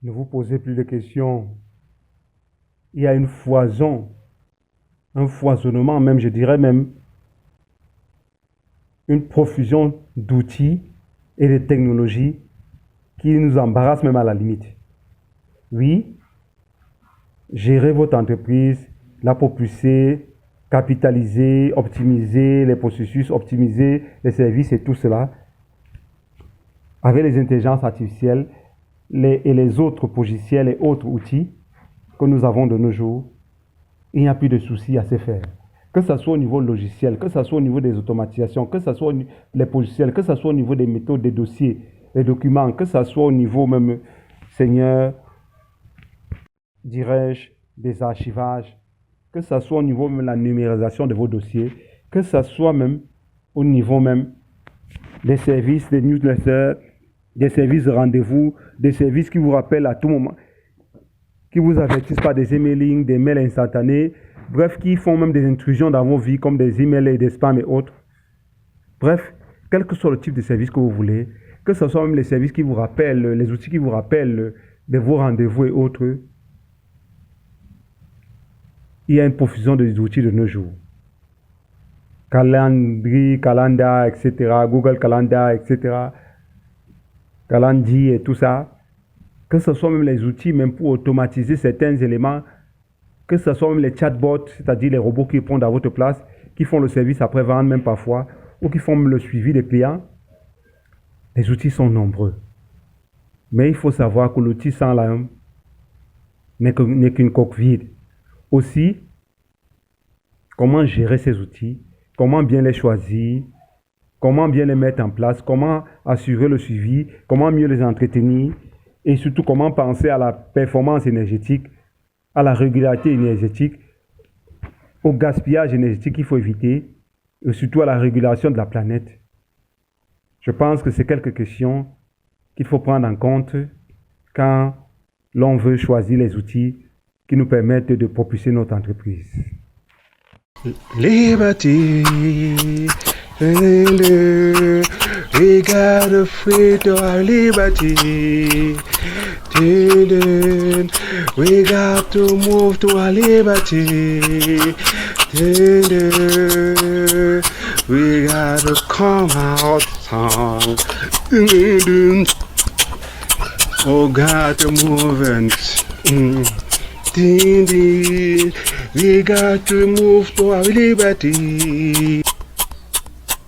Ne vous posez plus de questions. Il y a une foison, un foisonnement même, je dirais même, une profusion d'outils et de technologies qui nous embarrassent même à la limite. Oui, gérer votre entreprise, la propulser, capitaliser, optimiser les processus, optimiser les services et tout cela, avec les intelligences artificielles et les autres logiciels et autres outils que nous avons de nos jours, il n'y a plus de soucis à se faire. Que ce soit au niveau logiciel, que ce soit au niveau des automatisations, que ce soit les logiciels, que ce soit au niveau des méthodes, des dossiers, des documents, que ce soit au niveau même, Seigneur, dirais-je, des archivages, que ce soit au niveau même de la numérisation de vos dossiers, que ce soit même au niveau même des services, des newsletters, des services de rendez-vous, des services qui vous rappellent à tout moment, qui vous avertissent par des emailing, des mails instantanés, bref, qui font même des intrusions dans vos vies comme des emails et des spams et autres. Bref, quel que soit le type de service que vous voulez, que ce soit même les services qui vous rappellent, les outils qui vous rappellent de vos rendez-vous et autres, il y a une profusion d'outils de nos jours. Calendly, Calendar, etc., Google Calendar, etc., Calendly et tout ça, que ce soit même les outils même pour automatiser certains éléments, que ce soit même les chatbots, c'est-à-dire les robots qui répondent à votre place, qui font le service après-vente même parfois, ou qui font le suivi des clients, les outils sont nombreux. Mais il faut savoir que l'outil sans l'âme n'est qu'une coque vide. Aussi, comment gérer ces outils, comment bien les choisir, comment bien les mettre en place, comment assurer le suivi, comment mieux les entretenir, et surtout comment penser à la performance énergétique, à la régularité énergétique, au gaspillage énergétique qu'il faut éviter, et surtout à la régulation de la planète. Je pense que c'est quelques questions qu'il faut prendre en compte quand l'on veut choisir les outils qui nous permettent de propulser notre entreprise. Liberty, we got a free to our liberty. We got to move to our liberty. We got to come out song. Oh, got to move and we got to move to our liberty.